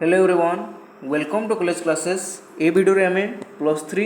Hello everyone, welcome to college classes. ए video रे आमे +3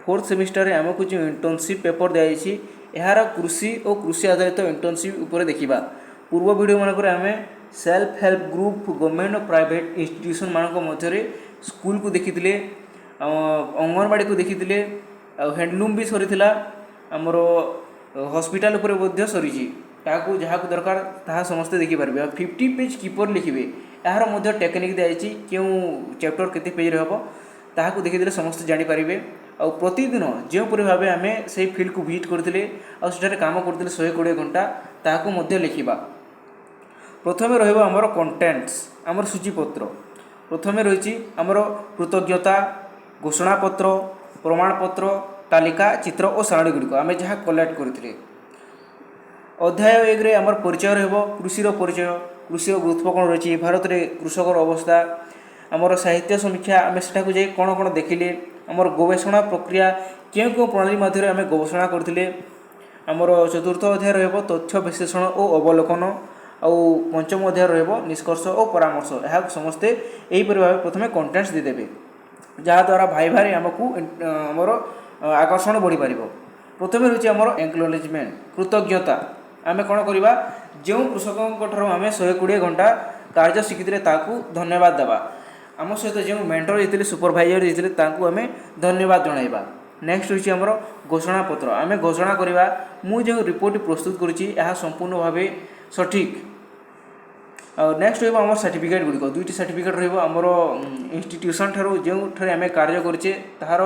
फोर्थ सेमिस्टर रे आमको जो इंटर्नशिप पेपर दिखाई यार कृषि और कृषि आधारित इंटर्नशिप उपर देखा। पूर्व वीडियो मानक आमे सेल्फ हेल्प ग्रुप गवर्नमेंट और प्राइवेट इंस्टीट्यूशन मानक मध्य स्कूल को देखी, अंगनवाड़ी को देखी, हैंडलूम भी सरी आमर हॉस्पिटल उपर सरी जहाँ दरकार ताहा समस्ते देखिपारे। 50 पेज किपर लिखे यार मध्य टेक्निक दिखाई क्यों चैप्टर केते पेज हम ताकू देखीदे समस्त जानीपारे। आ प्रतिदिन जोपरी भाव आम से फिल्ड को विजिट करते आठ कम करते 120 घंटा ताकू लिखा। प्रथम रमर कंटेन्ट्स आमर सूचीपत्र। प्रथम रही आमर कृतज्ञता घोषणापत्र प्रमाणपत्र तालिका चित्र और सारणी गुड़िक आम जहाँ कलेक्ट करते। अध्याय 1 रे आमर परिचय रहिबो कृषिर परिचय, कृषि गुरुत्व कौन रही भारत में कृषकर अवस्था, आमर साहित्य समीक्षा आम सेठाक जाए कौन कौन देखिले, आमर गवेषणा प्रक्रिया क्यों क्यों प्रणाली मध्य आम गवेषणा करते। आमर चतुर्थ अध्याय रहिबो तथ्य विश्लेषण और अवलोकन, आउ पंचम अध्याय रहिबो निष्कर्ष और परामर्श। यह समस्ते यहीपरि भाव प्रथम कंटेन्ट्स देदेवे जहाँद्वारा भाई भाई आमको आमर आकर्षण बढ़ी पार। प्रथम रही आमर एक्नॉलेजमेंट कृतज्ञता। आम कौन करवा जो कृषकों आम 120 घंटा कार्य शिखी ताकू धन्यवाद देवा। आम सहित जो मेंटर होते सुपरभाइजर होते आम धन्यवाद जनइबा। नेक्स्ट रही आमर घोषणापत्र। आम घोषणा करवा मुझे रिपोर्ट प्रस्तुत करुँची संपूर्ण भाव सठिक। नेक्स्ट रहा सर्टिफिकेट गुड़िक दुईटी सर्टिफिकेट रमर इंस्टीट्यूशन ठार जो आम कार्य करें तार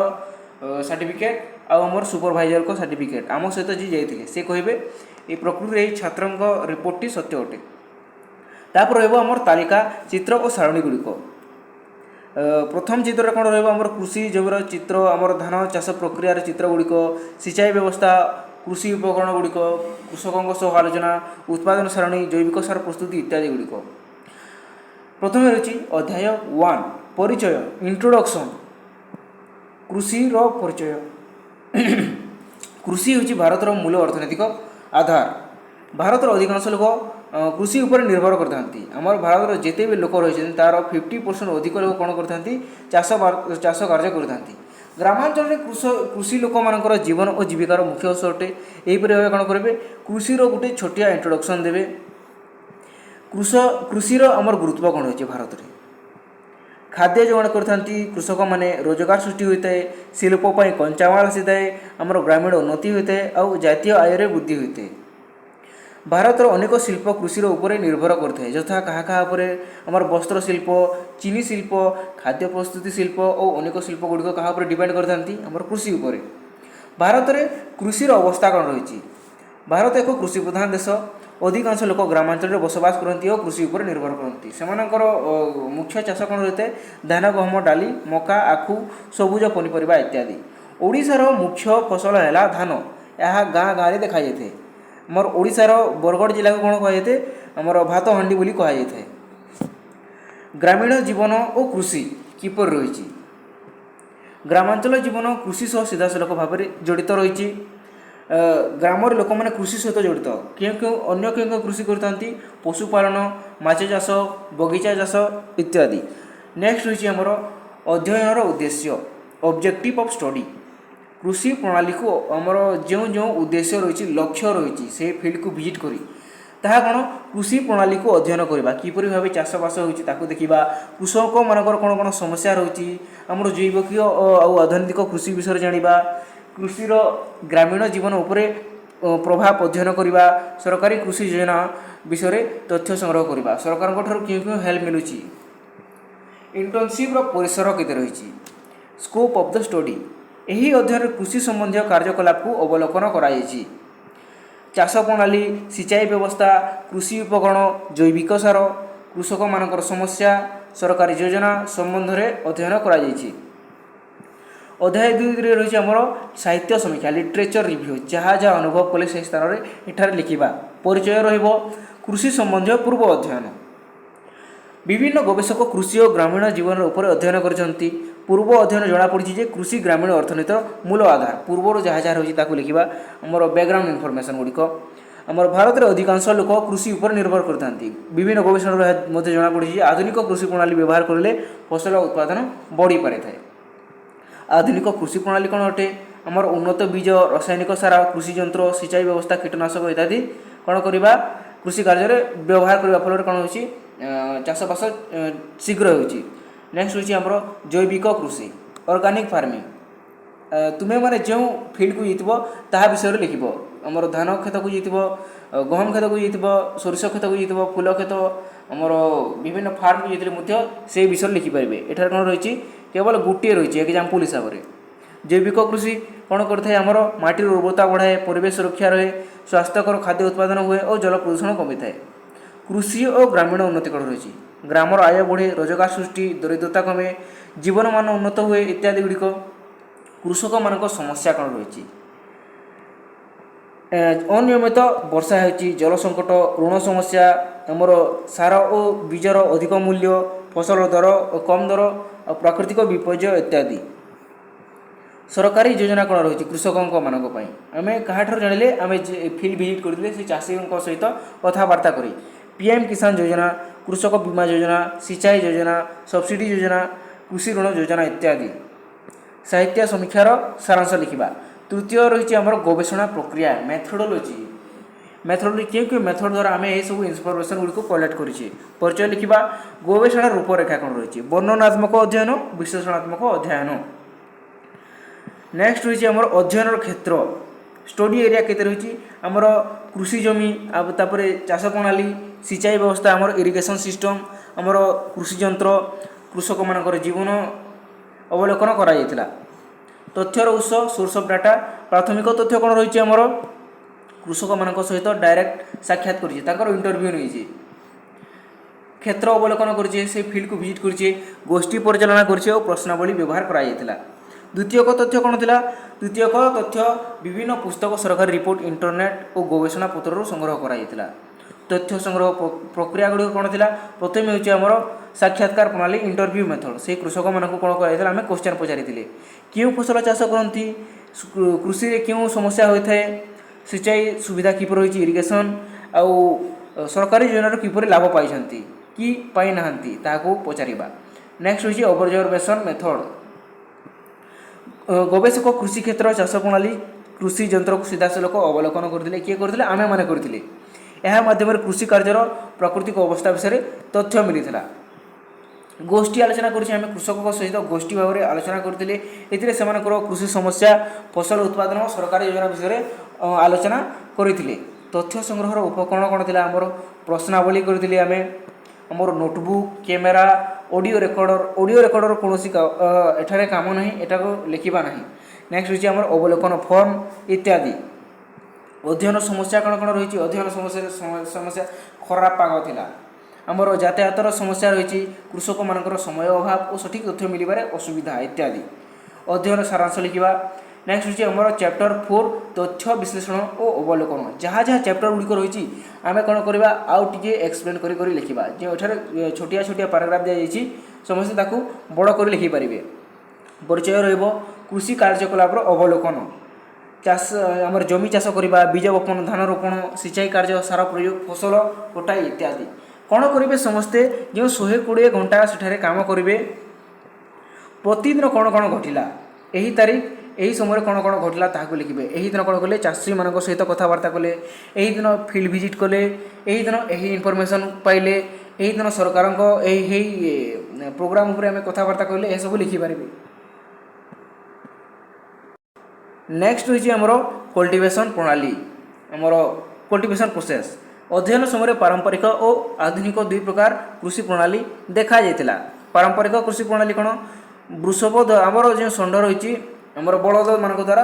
सर्टिफिकेट आमर सुपरभाइजर को सर्टिफिकेट आम सहित जी जाइए सी कहे ये प्रकृति छात्र रिपोर्टटी सत्य अटे। तापर रमर तालिका चित्र और सारणी गुड़िक। प्रथम चित्र कौन रमर कृषि जमीर चित्र आमर धान चाष प्रक्रियार चित्र गुड़िक, सिंचाई व्यवस्था कृषि उपकरण गुड़िक, कृषकों सह आलोचना उत्पादन सारणी जैविक सार प्रस्तुति इत्यादि गुड़िक। प्रथम रही अध्याय 1 परिचय इंट्रोडक्शन कृषिर परिचय। कृषि हूँ भारतर मूल अर्थनैतिक आधार। भारतर अधिकांश लोक कृषि उपर निर्भर करते। आमर भारत जिते भी लोक रही तार 50% अधिक लोक कौन करते चाष कार्य करते। ग्रामांचल कृषि लोक मान जीवन और जीविकार मुख्य उत्स अटे। यहीपरि भाव कौन करेंगे कृषिर गोटे छोटिया इंट्रोडक्शन देवे। कृषिर आमर गुरुत्व कौन रही भारत में खाद्य जोगाण करथांती कृषक माने रोजगार सृष्टि होता है, शिल्पपाई कंचामाल आसी थाए, आमर ग्रामीण उन्नति होता है और जातीय आय वृद्धि होता है। भारतर अनेक शिल्प कृषिर उपरे निर्भर करते यथा क्या आमर वस्त्र शिल्प, चीनी शिल्प, खाद्य प्रस्तुति शिल्प और अनेक शिल्प गुड़िक क्या डिपेंड करथांती आमर कृषि उपरे। भारत में कृषिर अवस्था कौन रही। भारत एक कृषि प्रधान देश। अधिकांश लोक ग्रामांचल बसवास करती और कृषि उपर निर्भर करती। सेमानकर मुख्य चाष कौन रही है धान गहम डाली मका आखु सबुज पनीपरिया इत्यादि। ओडिशार मुख्य फसल है धान। यह गाँ गाँव देखा जाए। आमर ओडिशार बरगढ़ जिला को कौन कहुए आमर भात हांडी बोली कहुए। ग्रामीण जीवन और कृषि किपर रही। ग्रामांचल जीवन कृषि सह सीधासलख भाव जड़ित रही। ग्रामर लोक मैंने कृषि सहित जड़ित क्यों क्यों अन्य क्यों क्यों कृषि करते पशुपालन माछ चाष बगीचा चाष इत्यादि। नेक्स्ट रही आमर अध्ययन उद्देश्य ऑब्जेक्टिव ऑफ स्टडी। कृषि प्रणाली को आमर जो जो उद्देश्य रही लक्ष्य रही से फील्ड को विजिट करी ताहा कौन कृषि प्रणाली को अध्ययन करवा किपरि भाव चाषबास होती देखा। कृषक मानकर कौन कौन समस्या रही आमर जैविक और आधुनिक कृषि विषय जाना। कृषिर ग्रामीण जीवन उपरे प्रभाव अध्ययन करवा। सरकारी कृषि योजना विषय तथ्य संग्रह करवा। सरकार क्यों क्यों हेल्प मिलूँ। इंटर्नशिप परिसर केते रही। स्कोप ऑफ द स्टडी यही अध्ययन कृषि संबंधी कार्यकलाप को अवलोकन कराई। चाष प्रणाली सिंचाई व्यवस्था कृषि उपकरण जैविक सार कृषक मानकर समस्या सरकारी योजना संबंध में अध्ययन कराई। अध्याय 2 रही आमर साहित्य समीक्षा लिटरेचर रिव्यू जहाँ जहाँ अनुभव कले से स्थान में एठार लिखा। परिचय रहिबो कृषि संबंधी पूर्व अध्ययन। विभिन्न गवेषक कृषि और ग्रामीण जीवन उपर अध्ययन करछंती। पूर्व अध्ययन जनापड़ी जे कृषि ग्रामीण अर्थनीतिर मूल आधार। पूर्वर जहाँ जहाँ रही लिखा आमर बैकग्राउंड इनफॉरमेशन गुड़िक। आमर भारत में अधिकांश लोक कृषि उपर निर्भर करते विभिन्न गवेषणा जमापड़ी आधुनिक कृषि प्रणाली व्यवहार करें फसल उत्पादन बढ़ी पारि था। आधुनिक कृषि प्रणाली कौन अटे आमर उन्नत बीज रासायनिक सार कृषि जंत्र सिंचाई व्यवस्था कीटनाशक इत्यादि कौन करवा कृषि कार्य व्यवहार करने फल कौन हो चाषबास शीघ्र हो। नेक्स्ट हूँ आमर जैविक कृषि ऑर्गेनिक फार्मिंग तुम्हें मैंने जो फील्ड को जीतब ता विषय लिखब आमर धान खेत को जीतब गहम खेत को जीतब सोरिष खेत को जीतब फूल खेत आमर विभिन्न फार्म को जीतले से विषय लिखिपारे। एठार कौन रही केवल गोटे रही एग्जाम्पल हिसाब से जैविक कृषि कौन करता आमर माटी उर्वरता बढ़ाए परिवेश सुरक्षा रहे स्वास्थ्यकर खाद्य उत्पादन हुए और जल प्रदूषण कमी थाए। कृषि और ग्रामीण उन्नति कौन रही ग्रामर आय बढ़े रोजगार सृष्टि दरिद्रता कमे जीवन मान उन्नत हुए इत्यादि गुड़िक कृषक मान समस्या कौन रही अनियमित वर्षा हो जल संकट ऋण समस्या आमर सार और बीजर अधिक मूल्य फसल दर और कम दर और प्राकृतिक विपर्य इत्यादि। सरकारी योजना कौन रही कृषकों मानक आम क्या जानिले आम फील्ड विजिट करते से चाषी सहित कथबार्ता करी पीएम किसान योजना कृषक बीमा योजना सिंचाई योजना सब्सिडी योजना कृषि ऋण योजना इत्यादि। साहित्य समीक्षार सारांश लिखा। तृतीय रही आमर गवेषणा प्रक्रिया मेथोडोलॉजी क्यों क्यों मेथड द्वारा आम यह सब इनफर्मेशन गुड़ी कलेक्ट करें। परिचय लिखा गवेषणा रूपरेखा कौन रही वर्णनात्मक अध्ययन विश्लेषणात्मक अध्ययन। नेक्स्ट रही आमर अध्ययन क्षेत्र स्टडी एरिया केते रही आमर कृषि जमी तापर चाष प्रणाली सिंचाई व्यवस्था आमर इरिगेशन सिस्टम आमर कृषि जंत्र कृषक मान जीवन अवलोकन करा। तथ्यर उत्स सोर्स ऑफ डाटा प्राथमिक तथ्य कौन रही आमर कृषक मान सहित डायरेक्ट साक्षात कर इंटरव्यू नहीं क्षेत्र अवलोकन कर फील्ड को विजिट कर गोष्ठी परिचालना कर प्रश्नावली व्यवहार करा। द्वितीयक तथ्य कौन था द्वितीयक तथ्य विभिन्न पुस्तक सरकारी रिपोर्ट इंटरनेट और गवेषणा पत्र संग्रह करा। तथ्य संग्रह प्रक्रिया गुड़ कौन था प्रथम होमर साक्षात्कार प्रणाली इंटरव्यू मेथड से कृषक मान कौन कराइला आम क्वेश्चन पचारि क्यों फसल चाष करती कृषि क्यों समस्या होता है सिंचाई सुविधा किपर रही इरिगेशन आउ सरकारी योजनार किपर लाभ पाई कि पाई नाहंती ताको पचारिबा। नेक्स्ट होची ऑब्जर्वेशन मेथड गवेषक कृषि क्षेत्र चाष प्रणाली कृषि जंत्र को सीधासलख अवलोकन करते किए करते आमे माने करथिले यह माध्यम कृषि कार्यर प्राकृतिक अवस्था विषय तथ्य मिलता। गोष्ठी आलोचना करें कृषकों सहित गोष्ठी भाव में आलोचना करते कृषि समस्या फसल उत्पादन और सरकारी योजना विषय आलोचना करते। तथ्य संग्रहर उपकरण कौन था आमर प्रश्नावली करते आम आमर नोटबुक कैमेरा ऑडियो रेकर्डर कौन एठारे काम ना एटा लिखा ना। नेक्स्ट रही आमर अवलोकन फॉर्म इत्यादि। अध्ययन समस्या कौन कौन रही अध्ययन समस्या खराब पाग थिला आमर यातायातर समस्या रही कृषक मान समय अभाव और सठिक तथ्य मिलबार असुविधा इत्यादि। अध्ययन सारांश लिखा। नेक्स्ट होची आमर चैप्टर 4 तथ्य विश्लेषण और अवलोकन जहाँ जहाँ चैप्टर गुड़िक रही आम कौन करवा आउ टे एक्सप्लेन करी लिखा जो छोटिया छोटिया पैराग्राफ दी जाइए समस्ते ताकू बड़ कर लिखिपारे। परिचय रहिबो कृषि कार्यकलापर अवलोकन चाष आमर जमी चाष करवा बीज बपन धान रोपण सिंचाई कार्य सार प्रयोग फसल कटाई इत्यादि कौन करेंगे समस्ते जो 120 घंटा सेठारे काम करेंगे प्रतिदिन कौन कौन घटला यही तारीख यही समय कौन कौन घटला ताकू लिखे। यही दिन कौन कले चाषी मान सहित कथबार्ता कले यही दिन फील्ड विजिट कले यही दिन यही इनफर्मेशन पाइले यही दिन सरकार प्रोग्राम उपरे आम कथबार्ता कले यह सब लिखिपारे। नेक्स्ट रही आमर कल्टिवेशन प्रणाली आमर कल्टिवेशन प्रोसेस अध्ययन समय पारंपरिक और आधुनिक दुई प्रकार कृषि प्रणाली देखा जाइतिला। पारंपरिक कृषि प्रणाली कौन वृषभ आमर जो षंड रही आमर बलद मान द्वारा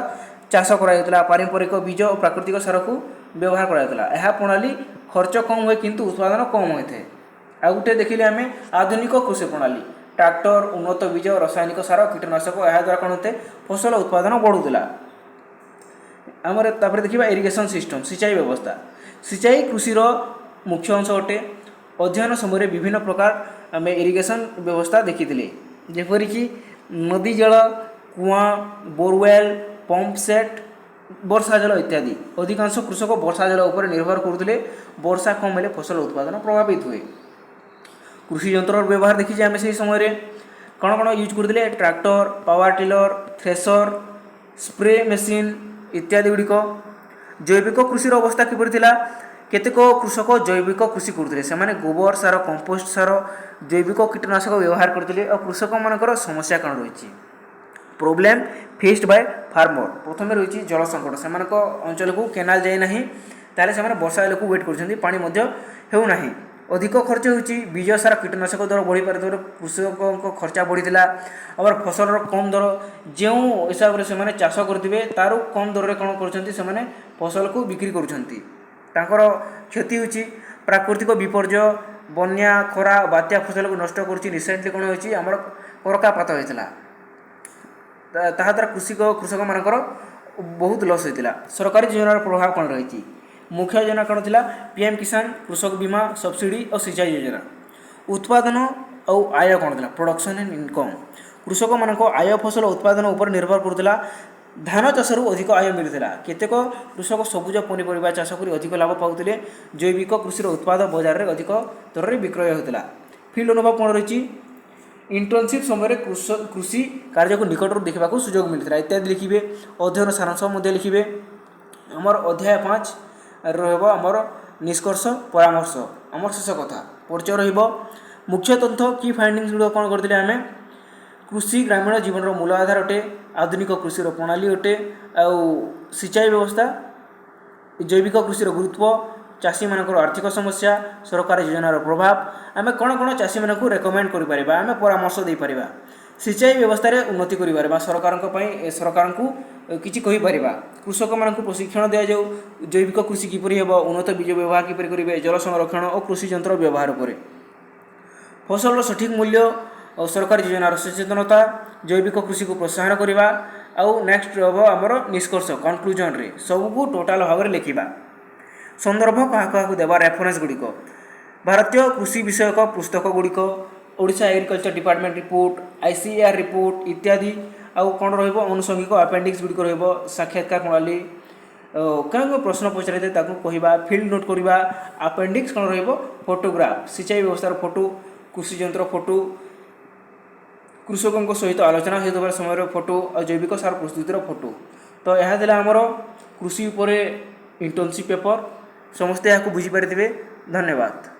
चाष कराइला पारंपरिक बीज और प्राकृतिक सार को व्यवहार कराइला। यह प्रणाली खर्च कम हुए किंतु उत्पादन कम होता है। आ गोटे देखिले आम आधुनिक कृषि प्रणाली ट्रैक्टर उन्नत बीज रासायनिक सार कीटनाशक यह द्वारा कौन होते फसल उत्पादन बढ़ुला। आमर तापर देखिबा इरिगेशन सिस्टम सिंचाई व्यवस्था सिंचाई कृषि मुख्य अंश अटे। अध्ययन समय विभिन्न प्रकार आम इरिगेशन व्यवस्था देखी जेपरिक नदी जल कुआ बोरवेल पंप सेट ବର୍ଷା ଜଳ ଇତ୍ୟାଦି। ଅଧିକାଂଶ କୃଷକ ବର୍ଷା ଜଳ ଉପରେ ନିର୍ଭର କରୁଥିଲେ। ବର୍ଷା କମ୍ ହେଲେ ଫସଲ ଉତ୍ପାଦନ ପ୍ରଭାବିତ ହୁଏ। କୃଷି ଯନ୍ତ୍ରର ବ୍ୟବହାର ଦେଖିଛେ ଆମେ ସେହି ସମୟରେ କ'ଣ କ'ଣ ୟୁଜ୍ କରୁଥିଲେ, tractor, power tiller, thresher, spray machine ଇତ୍ୟାଦି ଗୁଡ଼ିକ। ଜୈବିକ କୃଷିର ଅବସ୍ଥା କିପରି ଥିଲା? କେତେକ କୃଷକ ଜୈବିକ କୃଷି କରୁଥିଲେ, ସେମାନେ ଗୋବର ସାର, କମ୍ପୋଷ୍ଟ ସାର, ଜୈବିକ କୀଟନାଶକ ବ୍ୟବହାର କରୁଥିଲେ। ଆଉ କୃଷକମାନଙ୍କର ସମସ୍ୟା କ'ଣ ରହିଛି? ପ୍ରୋବ୍ଲେମ୍ ଫେସ୍ଡ ବାଇ ଫାର୍ମର। ପ୍ରଥମେ ରହିଛି ଜଳ ସଙ୍କଟ, ସେମାନଙ୍କ ଅଞ୍ଚଳକୁ କେନାଲ ଯାଇନାହିଁ, ତାହେଲେ ସେମାନେ ବର୍ଷା ହେଲେକୁ ୱେଟ୍ କରୁଛନ୍ତି, ପାଣି ମଧ୍ୟ ହେଉନାହିଁ। ଅଧିକ ଖର୍ଚ୍ଚ ହେଉଛି, ବୀଜ ସାର କୀଟନାଶକ ଦର ବଢ଼ିପାରିଥିବାରୁ କୃଷକଙ୍କ ଖର୍ଚ୍ଚ ବଢ଼ିଥିଲା। ଆମର ଫସଲର କମ୍ ଦର, ଯେଉଁ ହିସାବରେ ସେମାନେ ଚାଷ କରୁଥିବେ ତାରୁ କମ୍ ଦରରେ କ'ଣ କରୁଛନ୍ତି, ସେମାନେ ଫସଲକୁ ବିକ୍ରି କରୁଛନ୍ତି, ତାଙ୍କର କ୍ଷତି ହେଉଛି। ପ୍ରାକୃତିକ ବିପର୍ଯ୍ୟୟ, ବନ୍ୟା, ଖରା, ବାତ୍ୟା ଫସଲକୁ ନଷ୍ଟ କରୁଛି। ରିସେଣ୍ଟଲି କ'ଣ ହୋଇଛି, ଆମର କରକାପାତ ହୋଇଥିଲା, ତାହା ଦ୍ୱାରା କୃଷକମାନଙ୍କର ବହୁତ ଲସ୍ ହୋଇଥିଲା। ସରକାରୀ ଯୋଜନାର ପ୍ରଭାବ କ'ଣ ରହିଛି? ମୁଖ୍ୟ ଯୋଜନା କ'ଣ ଥିଲା? PM କିଷାନ, କୃଷକ ବୀମା, ସବସିଡ଼ି ଓ ସିଞ୍ଚାଇ ଯୋଜନା। ଉତ୍ପାଦନ ଆଉ ଆୟ କ'ଣ ଥିଲା? Production and income. କୃଷକମାନଙ୍କ ଆୟ ଫସଲ ଉତ୍ପାଦନ ଉପରେ ନିର୍ଭର କରୁଥିଲା। ଧାନ ଚାଷରୁ ଅଧିକ ଆୟ ମିଳୁଥିଲା। କେତେକ କୃଷକ ସବୁଜ ପନିପରିବା ଚାଷ କରି ଅଧିକ ଲାଭ ପାଉଥିଲେ। ଜୈବିକ କୃଷିର ଉତ୍ପାଦ ବଜାରରେ ଅଧିକ ଦରରେ ବିକ୍ରୟ ହେଉଥିଲା। ଫିଲ୍ଡ ଅନୁଭବ କ'ଣ ରହିଛି? ଇଣ୍ଟର୍ନସିପ୍ ସମୟରେ କୃଷି କାର୍ଯ୍ୟକୁ ନିକଟରୁ ଦେଖିବାକୁ ସୁଯୋଗ ମିଳିଥିଲା ଇତ୍ୟାଦି ଲିଖିବେ। ଅଧ୍ୟୟନ ସାରାଂଶ ମଧ୍ୟ ଲିଖିବେ। ଆମର ଅଧ୍ୟାୟ 5 ରହିବ ଆମର ନିଷ୍କର୍ଷ ପରାମର୍ଶ, ଆମର ଶେଷ କଥା ପରିଚୟ ରହିବ। ମୁଖ୍ୟ ତଥ୍ୟ କି ଫାଇଣ୍ଡିଙ୍ଗସ୍ ଗୁଡ଼ିକ କ'ଣ କରିଥିଲେ ଆମେ? କୃଷି ଗ୍ରାମୀଣ ଜୀବନର ମୂଳ ଆଧାର ଅଟେ, ଆଧୁନିକ କୃଷିର ପ୍ରଣାଳୀ ଅଟେ, ଆଉ ସିଞ୍ଚାଇ ବ୍ୟବସ୍ଥା, ଜୈବିକ କୃଷିର ଗୁରୁତ୍ୱ, ଚାଷୀମାନଙ୍କର ଆର୍ଥିକ ସମସ୍ୟା, ସରକାରୀ ଯୋଜନାର ପ୍ରଭାବ। ଆମେ କ'ଣ କ'ଣ ଚାଷୀମାନଙ୍କୁ ରେକମେଣ୍ଡ କରିପାରିବା, ଆମେ ପରାମର୍ଶ ଦେଇପାରିବା। ସିଞ୍ଚାଇ ବ୍ୟବସ୍ଥାରେ ଉନ୍ନତି କରିପାରିବା, ସରକାରଙ୍କୁ କିଛି କହିପାରିବା। କୃଷକମାନଙ୍କୁ ପ୍ରଶିକ୍ଷଣ ଦିଆଯାଉ, ଜୈବିକ କୃଷି କିପରି ହେବ, ଉନ୍ନତ ବୀଜ ବ୍ୟବହାର କିପରି କରିବେ, ଜଳ ସଂରକ୍ଷଣ ଓ କୃଷି ଯନ୍ତ୍ର ବ୍ୟବହାର ଉପରେ। ଫସଲର ସଠିକ୍ ମୂଲ୍ୟ ଓ ସରକାରୀ ଯୋଜନାର ସଚେତନତା, ଜୈବିକ କୃଷିକୁ ପ୍ରୋତ୍ସାହନ କରିବା। ଆଉ ନେକ୍ସଟ ହେବ ଆମର ନିଷ୍କର୍ଷ, କନକ୍ଲୁଜନରେ ସବୁକୁ ଟୋଟାଲ ଭାବରେ ଲେଖିବା। ସନ୍ଦର୍ଭ କାହାକୁ ଦେବା, ରେଫରେନ୍ସ ଗୁଡ଼ିକ, ଭାରତୀୟ କୃଷି ବିଷୟକ ପୁସ୍ତକ ଗୁଡ଼ିକ, Odisha agriculture department report, ICAR report ଇତ୍ୟାଦି। ଆଉ କ'ଣ ରହିବ? ଆନୁଷଙ୍ଗିକ ଆପେଣ୍ଡିକ୍ସ ଗୁଡ଼ିକ ରହିବ, ସାକ୍ଷାତକାର ପ୍ରଣାଳୀ, କେଉଁ ପ୍ରଶ୍ନ ପଚାରିଥାଏ ତାକୁ କହିବା, ଫିଲ୍ଡ ନୋଟ୍ କରିବା। ଆପେଣ୍ଡିକ୍ସ କ'ଣ ରହିବ? ଫଟୋଗ୍ରାଫ, ସିଞ୍ଚାଇ ବ୍ୟବସ୍ଥାର ଫଟୋ, କୃଷି ଯନ୍ତ୍ର ଫଟୋ, କୃଷକଙ୍କ ସହିତ ଆଲୋଚନା ହେଉଥିବା ସମୟର ଫଟୋ, ଆଉ ଜୈବିକ ସାର ପ୍ରସ୍ତୁତିର ଫଟୋ। ତ ଏହା ଥିଲା ଆମର କୃଷି ଉପରେ ଇଣ୍ଟର୍ନସିପ୍ ପେପର। ସମସ୍ତେ ଏହାକୁ ବୁଝିପାରିଥିବେ। ଧନ୍ୟବାଦ।